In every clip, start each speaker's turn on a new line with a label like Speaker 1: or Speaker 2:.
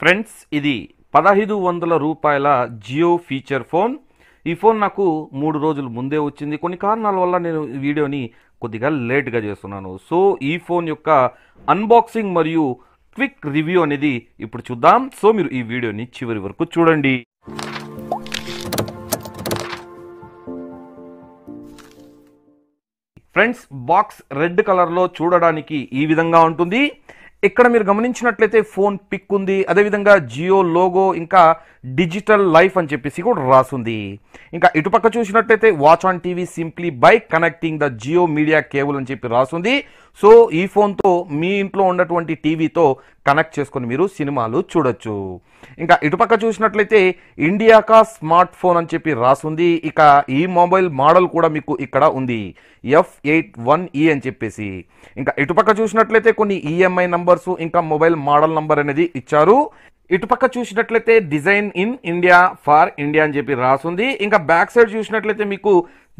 Speaker 1: Friends ఇది 1500 రూపాయల Jio feature phone. ఈ ఫోన్ నాకు 3 రోజుల ముందే వచ్చింది. కొన్ని కారణాల వల్ల నేను ఈ వీడియోని కొద్దిగా లేట్గా చేస్తున్నాను. సో ఈ ఫోన్ యొక్క అన్బాక్సింగ్ మరియు క్విక్ రివ్యూ అనేది ఇప్పుడు చూద్దాం. సో మీరు ఈ వీడియోని చివరి వరకు చూడండి. ఫ్రెండ్స్, బాక్స్ రెడ్ కలర్లో చూడడానికి ఈ విధంగా ఉంటుంది. ఇక్కడ మీరు గమనించినట్లయితే ఫోన్ పిక్ ఉంది, అదేవిధంగా జియో లోగో, ఇంకా డిజిటల్ లైఫ్ అని చెప్పేసి కూడా రాసుంది. ఇంకా ఇటుపక్క చూసినట్లయితే watch on TV simply by connecting the Jio media cable అని చెప్పి రాసుంది. సో ఈ ఫోన్తో మీ ఇంట్లో ఉన్నటువంటి టీవీతో కనెక్ట్ చేసుకొని మీరు సినిమాలు చూడొచ్చు. ఇంకా ఇటుపక్క చూసినట్లయితే ఇండియాకా స్మార్ట్ ఫోన్ అని చెప్పి రాసుంది. ఇక ఈ మొబైల్ మోడల్ కూడా మీకు ఇక్కడ ఉంది, F81E అని చెప్పేసి. ఇంకా ఇటుపక్క చూసినట్లయితే కొన్ని ఈఎంఐ నంబర్స్, ఇంకా మొబైల్ మోడల్ నంబర్ అనేది ఇచ్చారు. ఇటుపక్క చూసినట్లయితే design in India for India అని చెప్పి రాసుంది. ఇంకా బ్యాక్ సైడ్ చూసినట్లయితే మీకు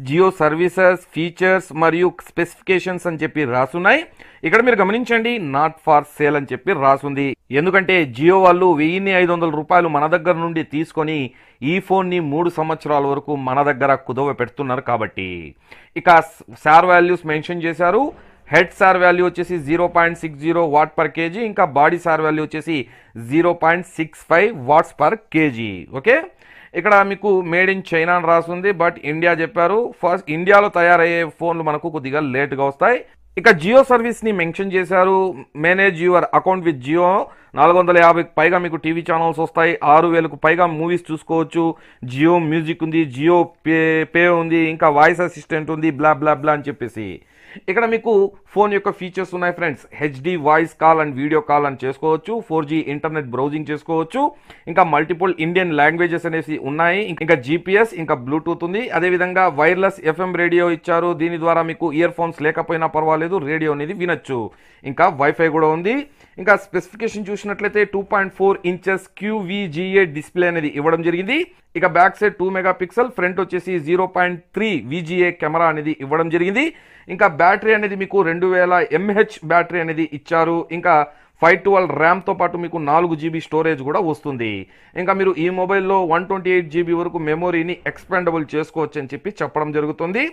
Speaker 1: జియో సర్వీసెస్, ఫీచర్స్ మరియు స్పెసిఫికేషన్స్ అని చెప్పి రాసున్నాయి. ఇక్కడ మీరు గమనించండి, నాట్ ఫార్ సేల్ అని చెప్పి రాసుంది. ఎందుకంటే జియో వాళ్ళు 1500 రూపాయలు మన దగ్గర నుండి తీసుకొని ఈ ఫోన్ని 3 సంవత్సరాల వరకు మన దగ్గర కుదవ పెడుతున్నారు కాబట్టి. ఇక సార్ వాల్యూస్ మెన్షన్ చేశారు. హెడ్ సార్ వాల్యూ వచ్చేసి 0.60 వాట్ పర్ కేజీ, ఇంకా బాడీ సార్ వాల్యూ వచ్చేసి 0.65 వాట్స్ పర్ కేజీ. ఓకే, ఇక్కడ మీకు మేడ్ ఇన్ చైనా అని రాస్తుంది, బట్ ఇండియా చెప్పారు. ఫస్ట్ ఇండియాలో తయారయ్యే ఫోన్లు మనకు కొద్దిగా లేట్గా వస్తాయి. ఇక జియో సర్వీస్ని మెన్షన్ చేశారు. Manage your account with Jio, 450కి పైగా మీకు టీవీ ఛానల్స్ వస్తాయి, 6000కు పైగా మూవీస్ చూసుకోవచ్చు, జియో మ్యూజిక్ ఉంది, జియో పే ఉంది, ఇంకా వాయిస్ అసిస్టెంట్ ఉంది, బ్లా బ్లా బ్లా అని చెప్పేసి. ఇక్కడ మీకు ఫోన్ యొక్క ఫీచర్స్ ఉన్నాయి friends. HD voice call and video call అని చేసుకోవచ్చు, 4G ఇంటర్నెట్ బ్రౌజింగ్ చేసుకోవచ్చు, ఇంకా మల్టిపుల్ ఇండియన్ లాంగ్వేజెస్ అనేసి ఉన్నాయి, ఇంకా GPS, ఇంకా బ్లూటూత్ ఉంది, అదేవిధంగా వైర్లెస్ FM రేడియో ఇచ్చారు. దీని ద్వారా మీకు ఇయర్ ఫోన్స్ లేకపోయినా పర్వాలేదు, రేడియో అనేది వినొచ్చు. ఇంకా వైఫై కూడా ఉంది. ఇంకా స్పెసిఫికేషన్ చూసినట్లయితే 2.4 ఇంచెస్ QVGA డిస్ప్లే అనేది ఇవ్వడం జరిగింది. ఇక బ్యాక్ సైడ్ 2 మెగాపిక్సెల్, ఫ్రంట్ వచ్చేసి 0.3 VGA కెమెరా అనేది ఇవ్వడం జరిగింది. ఇంకా బ్యాటరీ అనేది మీకు 2000 mAh బ్యాటరీ అనేది ఇచ్చారు. ఇంకా 512 ర్యామ్తో పాటు మీకు 4 GB స్టోరేజ్ కూడా వస్తుంది. ఇంకా మీరు ఈ మొబైల్లో 128 GB వరకు మెమొరీని ఎక్స్పాండబుల్ చేసుకోవచ్చు అని చెప్పి చెప్పడం జరుగుతుంది.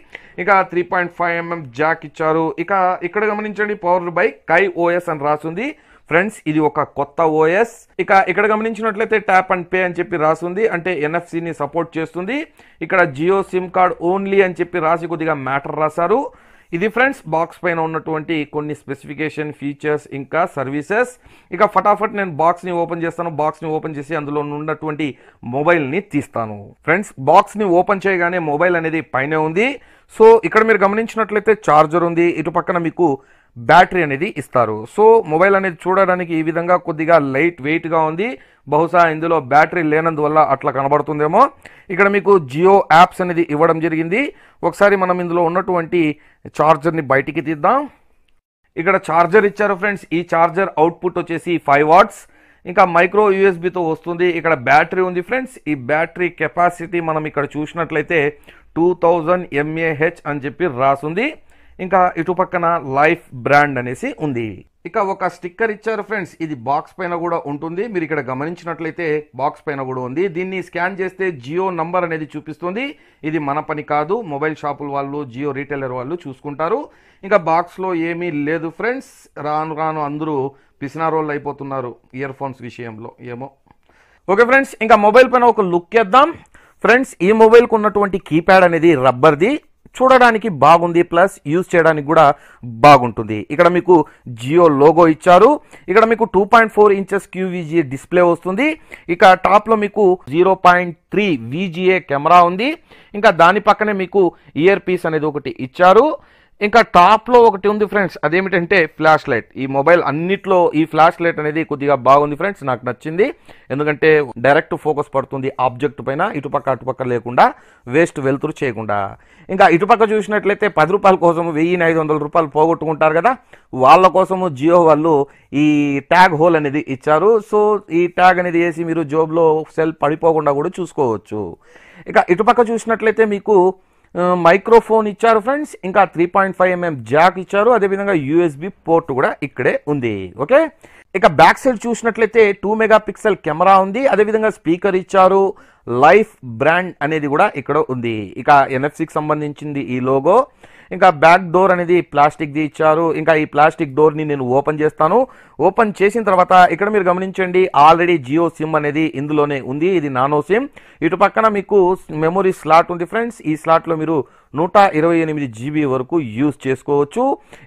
Speaker 1: ఇక 3.5mm జాక్ ఇచ్చారు. ఇక ఇక్కడ గమనించండి, పవర్డ్ బై కై OS అని రాసుంది. ఫ్రెండ్స్, ఇది ఒక కొత్త ఓఎస్. ఇక ఇక్కడ గమనించినట్లయితే ట్యాప్ అండ్ పే అని చెప్పి రాసుంది, అంటే NFC-ని సపోర్ట్ చేస్తుంది. ఇక్కడ జియో సిమ్ కార్డ్ ఓన్లీ అని చెప్పి రాసి కొద్దిగా మ్యాటర్ రాశారు. ఇది ఫ్రెండ్స్ బాక్స్ పైన ఉన్నటువంటి కొన్ని స్పెసిఫికేషన్, ఫీచర్స్, ఇంకా సర్వీసెస్. ఇక ఫటాఫట్ నేను బాక్స్ని ఓపెన్ చేస్తాను. బాక్స్ని ఓపెన్ చేసి అందులో ఉన్నటువంటి మొబైల్ని తీస్తాను. ఫ్రెండ్స్, బాక్స్ని ఓపెన్ చేయగానే మొబైల్ అనేది పైనే ఉంది. సో ఇక్కడ మీరు గమనించినట్లయితే ఛార్జర్ ఉంది, ఇటు పక్కన మీకు బ్యాటరీ అనేది ఇస్తారు. సో మొబైల్ అనేది చూడడానికి ఈ విధంగా కొద్దిగా లైట్ వెయిట్గా ఉంది. బహుశా ఇందులో బ్యాటరీ లేనందువల్ల అట్లా కనబడుతుందేమో. ఇక్కడ మీకు జియో యాప్స్ అనేది ఇవ్వడం జరిగింది. ఒకసారి మనం ఇందులో ఉన్నటువంటి ఛార్జర్ని బయటికి తీద్దాం. ఇక్కడ ఛార్జర్ ఇచ్చారు ఫ్రెండ్స్. ఈ ఛార్జర్ అవుట్పుట్ వచ్చేసి 5 వాట్స్, ఇంకా మైక్రో యూఎస్బితో వస్తుంది. ఇక్కడ బ్యాటరీ ఉంది ఫ్రెండ్స్. ఈ బ్యాటరీ కెపాసిటీ మనం ఇక్కడ చూసినట్లయితే 2000 mAh అని చెప్పి రాసుంది. ఇంకా ఇటు పక్కన లైఫ్ బ్రాండ్ అనేసి ఉంది. ఇక ఒక స్టిక్కర్ ఇచ్చారు ఫ్రెండ్స్. ఇది బాక్స్ పైన కూడా ఉంటుంది. మీరు ఇక్కడ గమనించినట్లయితే బాక్స్ పైన కూడా ఉంది. దీన్ని స్కాన్ చేస్తే జియో నంబర్ అనేది చూపిస్తుంది. ఇది మన పని కాదు, మొబైల్ షాపుల వాళ్ళు, జియో రీటైలర్ వాళ్ళు చూసుకుంటారు. ఇంకా బాక్స్లో ఏమీ లేదు ఫ్రెండ్స్. రాను రాను అందరూ పిసినారోళ్ళు అయిపోతున్నారు ఇయర్ ఫోన్స్ విషయంలో, ఏమో. ఓకే ఫ్రెండ్స్, ఇంకా మొబైల్ పైన ఒక లుక్ వేద్దాం. ఫ్రెండ్స్, ఈ మొబైల్కి ఉన్నటువంటి కీప్యాడ్ అనేది రబ్బర్ది, చూడడానికి బాగుంది, ప్లస్ యూజ్ చేయడానికి కూడా బాగుంటుంది. ఇక్కడ మీకు జియో లోగో ఇచ్చారు. ఇక్కడ మీకు 2.4 ఇంచెస్ QVGA డిస్ప్లే వస్తుంది. ఇక టాప్లో మీకు 0.3 VGA కెమెరా ఉంది. ఇంకా దాని పక్కనే మీకు ఇయర్ పీస్ అనేది ఒకటి ఇచ్చారు. ఇంకా టాప్లో ఒకటి ఉంది ఫ్రెండ్స్, అదేమిటంటే ఫ్లాష్ లైట్. ఈ మొబైల్ అన్నిట్లో ఈ ఫ్లాష్ లైట్ అనేది కొద్దిగా బాగుంది ఫ్రెండ్స్, నాకు నచ్చింది. ఎందుకంటే డైరెక్ట్ ఫోకస్ పడుతుంది ఆబ్జెక్ట్ పైన, ఇటుపక్క అటుపక్క లేకుండా, వేస్ట్ వెలుతురు చేయకుండా. ఇంకా ఇటుపక్క చూసినట్లయితే 10 రూపాయల కోసం 1500 రూపాయలు పోగొట్టుకుంటారు కదా, వాళ్ళ కోసము జియో వాళ్ళు ఈ ట్యాగ్ హోల్ అనేది ఇచ్చారు. సో ఈ ట్యాగ్ అనేది వేసి మీరు జోబ్లో సెల్ పడిపోకుండా కూడా చూసుకోవచ్చు. ఇక ఇటుపక్క చూసినట్లయితే మీకు మైక్రోఫోన్ ఇచ్చారు ఫ్రెండ్స్, ఇంకా 3.5mm జాక్ ఇచ్చారు, అదేవిధంగా యూఎస్బి పోర్ట్ కూడా ఇక్కడే ఉంది. ఓకే, ఇక బ్యాక్ సైడ్ చూసినట్లయితే 2 మెగాపిక్సెల్ కెమెరా ఉంది, అదేవిధంగా స్పీకర్ ఇచ్చారు, లైఫ్ బ్రాండ్ అనేది కూడా ఇక్కడ ఉంది. ఇక ఎన్ఎఫ్సికి సంబంధించింది ఈ లోగో. ఇంకా బ్యాక్ డోర్ అనేది ప్లాస్టిక్ది ఇచ్చారు. ఇంకా ఈ ప్లాస్టిక్ డోర్ని నేను ఓపెన్ చేస్తాను. ఓపెన్ చేసిన తర్వాత ఇక్కడ మీరు గమనించండి, ఆల్రెడీ జియో సిమ్ అనేది ఇందులోనే ఉంది. ఇది నానో సిమ్. ఇటు పక్కన మీకు మెమొరీ స్లాట్ ఉంది ఫ్రెండ్స్. ఈ స్లాట్లో మీరు 128 GB వరకు యూజ్ చేసుకోవచ్చు.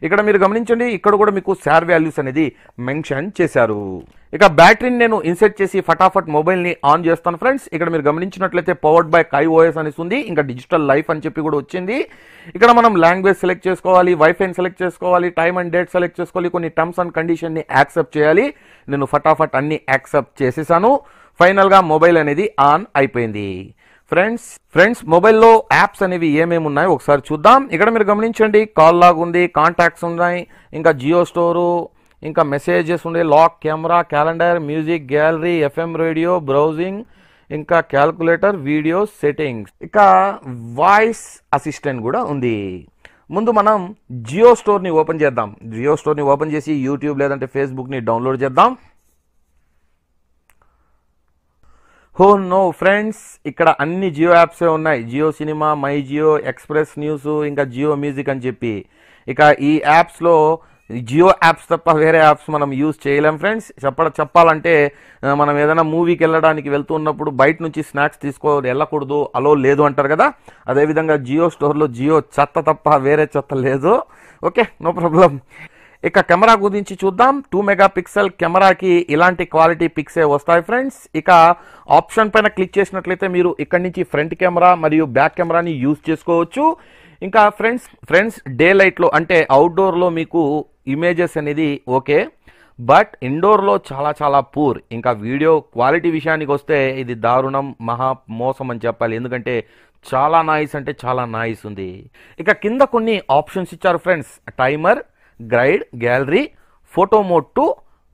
Speaker 1: ఇక్కడ మీరు గమనించండి, ఇక్కడ కూడా మీకు శార్ వాల్యూస్ అనేది మెన్షన్ చేశారు. ఇక బ్యాటరీని నేను ఇన్సెట్ చేసి ఫటాఫట్ మొబైల్ని ఆన్ చేస్తాను ఫ్రెండ్స్. ఇక్కడ మీరు గమనించినట్లయితే పవర్డ్ బై KaiOS అనేసి ఉంది, ఇంకా డిజిటల్ లైఫ్ అని చెప్పి కూడా వచ్చింది. ఇక్కడ మనం లాంగ్వేజ్ సెలెక్ట్ చేసుకోవాలి, వైఫైని సెలెక్ట్ చేసుకోవాలి, టైమ్ అండ్ డేట్ సెలెక్ట్ చేసుకోవాలి, కొన్ని టర్మ్స్ అండ్ కండిషన్ని యాక్సెప్ట్ చేయాలి. నేను ఫటాఫట్ అన్ని యాక్సెప్ట్ చేసేసాను. ఫైనల్గా మొబైల్ అనేది ఆన్ అయిపోయింది. ఫ్రెండ్స్ మొబైల్లో యాప్స్ అనేవి ఏమేమి ఉన్నాయో ఒకసారి చూద్దాం. ఇక్కడ మీరు గమనించండి, కాల్ లాగ్ ఉంది, కాంటాక్ట్స్ ఉన్నాయి, ఇంకా జియో స్టోరు, ఇంకా మెసేజెస్ ఉండే, lock, camera, calendar, music, gallery, FM radio, browsing, ఇంకా క్యాల్కులేటర్, వీడియో సెట్టింగ్స్, ఇక వాయిస్ అసిస్టెంట్ కూడా ఉంది. ముందు మనం జియో స్టోర్ని ఓపెన్ చేద్దాం. జియో స్టోర్ని ఓపెన్ చేసి యూట్యూబ్ లేదంటే ఫేస్బుక్ని డౌన్లోడ్ చేద్దాం. హో నో ఫ్రెండ్స్, ఇక్కడ అన్ని జియో యాప్సే ఉన్నాయి. Jio cinema, my Jio, express news, ఇంకా జియో మ్యూజిక్ అని చెప్పి. ఇక ఈ యాప్స్లో జియో యాప్స్ తప్ప వేరే యాప్స్ మనం యూజ్ చేయలేం ఫ్రెండ్స్. చెప్పాలంటే మనం ఏదైనా మూవీకి వెళ్ళడానికి వెళ్తున్నప్పుడు బయట నుంచి స్నాక్స్ వెళ్ళకూడదు, అలో లేదు అంటారు కదా. అదేవిధంగా జియో స్టోర్లో జియో చెత్త తప్ప వేరే చెత్త లేదు. Okay, no problem. ఇక కెమెరా గురించి చూద్దాం. 2 మెగాపిక్సెల్ కెమెరాకి ఇలాంటి క్వాలిటీ పిక్సే వస్తాయి ఫ్రెండ్స్. ఇక ఆప్షన్ పైన క్లిక్ చేసినట్లయితే మీరు ఇక్కడ నుంచి ఫ్రంట్ కెమెరా మరియు బ్యాక్ కెమెరాని యూజ్ చేసుకోవచ్చు. ఇంకా ఫ్రెండ్స్ డే లైట్లో అంటే అవుట్డోర్లో మీకు ఇమేజెస్ అనేది ఓకే, బట్ ఇండోర్లో చాలా పూర్. ఇంకా వీడియో క్వాలిటీ విషయానికి వస్తే ఇది దారుణం, మహా మోసం అని చెప్పాలి. ఎందుకంటే చాలా నాయిస్ అంటే చాలా నాయిస్ ఉంది. ఇక కింద కొన్ని ఆప్షన్స్ ఇచ్చారు friends, timer, guide, gallery, photo mode to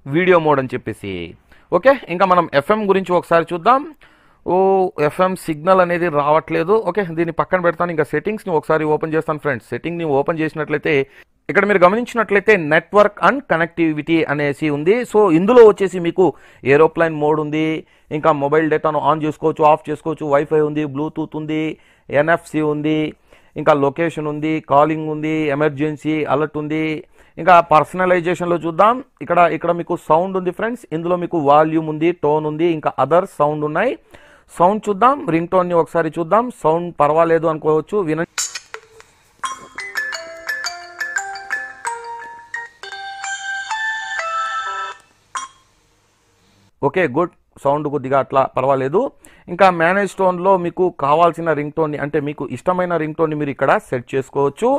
Speaker 1: video mode అని చెప్పేసి. ఓకే, ఇంకా మనం FM గురించి ఒకసారి చూద్దాం. FM సిగ్నల్ అనేది రావట్లేదు. ఓకే, దీన్ని పక్కన పెడతాను. ఇంకా సెట్టింగ్స్ని ఒకసారి ఓపెన్ చేస్తాను ఫ్రెండ్స్. సెట్టింగ్ని ఓపెన్ చేసినట్లయితే ఇక్కడ మీరు గమనించినట్లయితే నెట్వర్క్ అండ్ కనెక్టివిటీ అనేసి ఉంది. సో ఇందులో వచ్చేసి మీకు ఏరోప్లైన్ మోడ్ ఉంది, ఇంకా మొబైల్ డేటాను ఆన్ చేసుకోవచ్చు, ఆఫ్ చేసుకోవచ్చు, వైఫై ఉంది, బ్లూటూత్ ఉంది, NFC ఉంది, ఇంకా లొకేషన్ ఉంది, కాలింగ్ ఉంది, ఎమర్జెన్సీ అలర్ట్ ఉంది. ఇంకా పర్సనలైజేషన్లో చూద్దాం. ఇక్కడ మీకు సౌండ్ ఉంది ఫ్రెండ్స్. ఇందులో మీకు వాల్యూమ్ ఉంది, టోన్ ఉంది, ఇంకా అదర్ సౌండ్ ఉన్నాయి. సౌండ్ చూద్దాం. రింగ్ టోన్ని ఒకసారి చూద్దాం. సౌండ్ పర్వాలేదు అనుకోవచ్చు, వినండి. Okay, good. సౌండ్ కొద్దిగా అట్లా పర్వాలేదు. ఇంకా మేనేజ్ టోన్లో మీకు కావాల్సిన రింగ్ టోన్ని అంటే మీకు ఇష్టమైన రింగ్ టోన్ని మీరు ఇక్కడ సెట్ చేసుకోవచ్చు.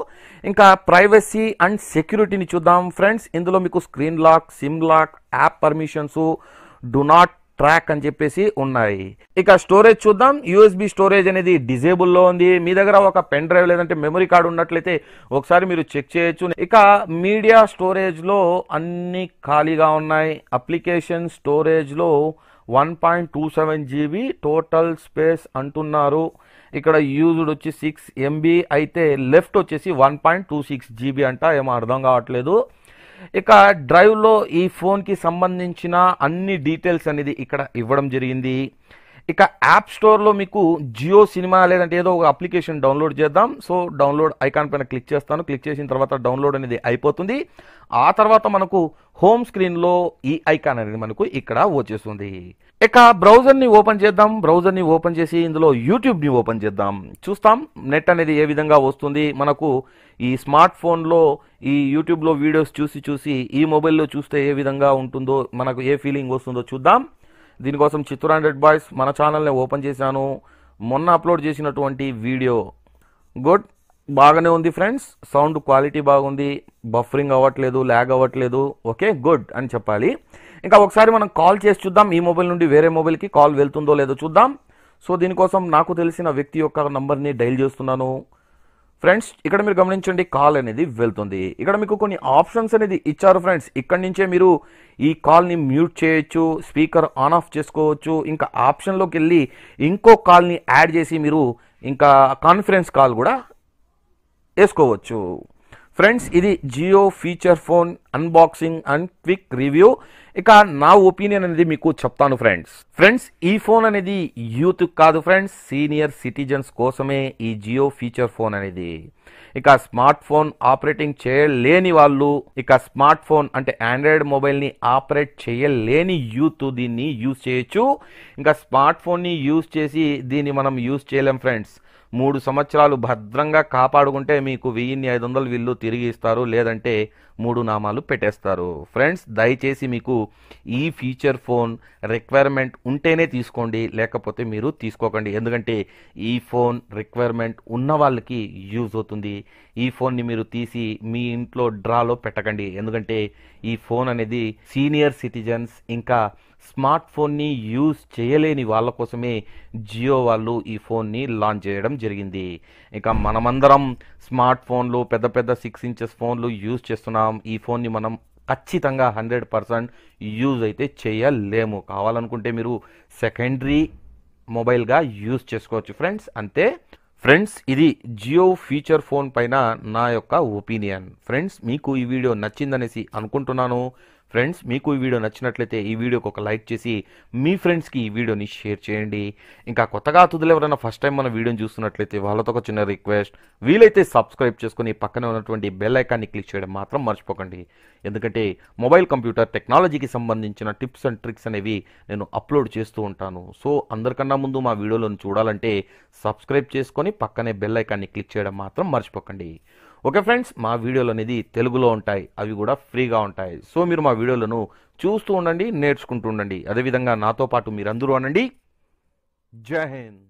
Speaker 1: ఇంకా ప్రైవసీ అండ్ సెక్యూరిటీని చూద్దాం ఫ్రెండ్స్. ఇందులో మీకు screen lock, sim lock, app permissions, do not track అని చెప్పేసి ఉన్నాయి. ఇక స్టోరేజ్ చూద్దాం. USB స్టోరేజ్ అనేది డిజేబుల్లో ఉంది. మీ దగ్గర ఒక పెన్ డ్రైవ్ లేదంటే మెమరీ కార్డు ఉన్నట్లయితే ఒకసారి మీరు చెక్ చేయొచ్చు. ఇక మీడియా స్టోరేజ్లో అన్ని ఖాళీగా ఉన్నాయి. అప్లికేషన్ స్టోరేజ్లో 1.27 GB టోటల్ స్పేస్ అంటున్నారు. ఇక్కడ యూజ్డ్ వచ్చి 6 MB అయితే లెఫ్ట్ వచ్చేసి 1.26 GB అంట. ఏమో అర్థం కావట్లేదు. ఇక డ్రైవ్లో ఈ ఫోన్కి సంబంధించిన అన్ని డీటెయిల్స్ అనేది ఇక్కడ ఇవ్వడం జరిగింది. ఇక యాప్ స్టోర్లో మీకు జియో సినిమా లేదంటే ఏదో ఒక అప్లికేషన్ డౌన్లోడ్ చేద్దాం. సో డౌన్లోడ్ ఐకాన్ పైన క్లిక్ చేస్తాను. క్లిక్ చేసిన తర్వాత డౌన్లోడ్ అనేది అయిపోతుంది. ఆ తర్వాత మనకు హోమ్ స్క్రీన్లో ఈ ఐకాన్ అనేది మనకు ఇక్కడ వచ్చేస్తుంది. ఇక బ్రౌజర్ని ఓపెన్ చేద్దాం. బ్రౌజర్ని ఓపెన్ చేసి ఇందులో యూట్యూబ్ని ఓపెన్ చేద్దాం. చూస్తాం నెట్ అనేది ఏ విధంగా వస్తుంది. మనకు ఈ స్మార్ట్ ఫోన్లో ఈ యూట్యూబ్లో వీడియోస్ చూసి ఈ మొబైల్లో చూస్తే ఏ విధంగా ఉంటుందో, మనకు ఏ ఫీలింగ్ వస్తుందో చూద్దాం. దీనికోసం చిత్తూరు 100 బాయ్స్ మన ఛానల్ని ఓపెన్ చేశాను. మొన్న అప్లోడ్ చేసినటువంటి వీడియో గుడ్, బాగానే ఉంది ఫ్రెండ్స్. సౌండ్ క్వాలిటీ బాగుంది, బఫరింగ్ అవ్వట్లేదు, ల్యాగ్ అవ్వట్లేదు. ఓకే, గుడ్ అని చెప్పాలి. ఇంకా ఒకసారి మనం కాల్ చేసి చూద్దాం. ఈ మొబైల్ నుండి వేరే మొబైల్కి కాల్ వెళ్తుందో లేదో చూద్దాం. సో దీనికోసం నాకు తెలిసిన వ్యక్తి యొక్క నంబర్ని డైల్ చేస్తున్నాను ఫ్రెండ్స్. ఇక్కడ మీరు గమనించండి, కాల్ అనేది వెళ్తుంది. ఇక్కడ మీకు కొన్ని ఆప్షన్స్ అనేది ఇచ్చారు ఫ్రెండ్స్. ఇక్కడ నుంచే మీరు ఈ కాల్ని మ్యూట్ చేయొచ్చు, స్పీకర్ ఆన్ ఆఫ్ చేసుకోవచ్చు. ఇంకా ఆప్షన్లోకి వెళ్ళి ఇంకో కాల్ని యాడ్ చేసి మీరు ఇంకా కాన్ఫరెన్స్ కాల్ కూడా వేసుకోవచ్చు. ఫ్రెండ్స్, ఇది Jio feature phone unboxing and quick review. ఇక నా ఒపీనియన్ అనేది మీకు చెప్తాను ఫ్రెండ్స్ ఈ ఫోన్ అనేది యూత్ కాదు ఫ్రెండ్స్, సీనియర్ సిటిజన్స్ కోసమే ఈ జియో ఫీచర్ ఫోన్ అనేది. ఇక స్మార్ట్ ఫోన్ ఆపరేటింగ్ చేయలేని వాళ్ళు, ఇక స్మార్ట్ ఫోన్ అంటే ఆండ్రాయిడ్ మొబైల్ని ఆపరేట్ చేయలేని యూత్ దీన్ని యూజ్ చేయొచ్చు. ఇంకా స్మార్ట్ ఫోన్ని యూజ్ చేసి దీన్ని మనం యూజ్ చేయలేం ఫ్రెండ్స్. 3 సంవత్సరాలు భద్రంగా కాపాడుకుంటే మీకు 1500 వీళ్ళు తిరిగి ఇస్తారు, లేదంటే 3 నామాలు పెట్టేస్తారు. ఫ్రెండ్స్, దయచేసి మీకు ఈ ఫీచర్ ఫోన్ రిక్వైర్మెంట్ ఉంటేనే తీసుకోండి, లేకపోతే మీరు తీసుకోకండి. ఎందుకంటే ఈ ఫోన్ రిక్వైర్మెంట్ ఉన్న వాళ్ళకి యూజ్ అవుతుంది. ఈ ఫోన్ని మీరు తీసి మీ ఇంట్లో డ్రాలో పెట్టకండి. ఎందుకంటే ఈ ఫోన్ అనేది సీనియర్ సిటిజన్స్ ఇంకా స్మార్ట్ ఫోన్ని యూజ్ చేయలేని వాళ్ళ కోసమే జియో వాళ్ళు ఈ ఫోన్ని లాంచ్ చేయడం జరిగింది. ఇక మనమందరం స్మార్ట్ ఫోన్లు, పెద్ద పెద్ద 6 ఇంచెస్ ఫోన్లు యూజ్ చేస్తున్నాం. ఈ ఫోన్ని మనం ఖచ్చితంగా 100% యూజ్ అయితే చేయలేము. కావాలనుకుంటే మీరు సెకండరీ మొబైల్గా యూజ్ చేసుకోవచ్చు ఫ్రెండ్స్, అంతే. ఫ్రెండ్స్, ఇది జియో ఫీచర్ ఫోన్ పైన నా యొక్క ఒపీనియన్. ఫ్రెండ్స్, మీకు ఈ వీడియో నచ్చిందనేసి అనుకుంటున్నాను. ఫ్రెండ్స్, మీకు ఈ వీడియో నచ్చినట్లయితే ఈ వీడియోకి ఒక లైక్ చేసి మీ ఫ్రెండ్స్కి ఈ వీడియోని షేర్ చేయండి. ఇంకా కొత్తగా అతిథులు ఎవరైనా ఫస్ట్ టైం మన వీడియోని చూస్తున్నట్లయితే వాళ్ళతో ఒక చిన్న రిక్వెస్ట్, వీలైతే సబ్స్క్రైబ్ చేసుకుని పక్కనే ఉన్నటువంటి బెల్ ఐకాన్ని క్లిక్ చేయడం మాత్రం మర్చిపోకండి. ఎందుకంటే మొబైల్ కంప్యూటర్ టెక్నాలజీకి సంబంధించిన టిప్స్ అండ్ ట్రిక్స్ అనేవి నేను అప్లోడ్ చేస్తూ ఉంటాను. సో అందరికన్నా ముందు మా వీడియోలను చూడాలంటే సబ్స్క్రైబ్ చేసుకొని పక్కనే బెల్ ఐకాన్ని క్లిక్ చేయడం మాత్రం మర్చిపోకండి. ఓకే ఫ్రెండ్స్, మా వీడియోలు అనేది తెలుగులో ఉంటాయి, అవి కూడా ఫ్రీగా ఉంటాయి. సో మీరు మా వీడియోలను చూస్తూ ఉండండి, నేర్చుకుంటూ ఉండండి. అదేవిధంగా నాతో పాటు మీరందరూ అనండి, జై హింద్.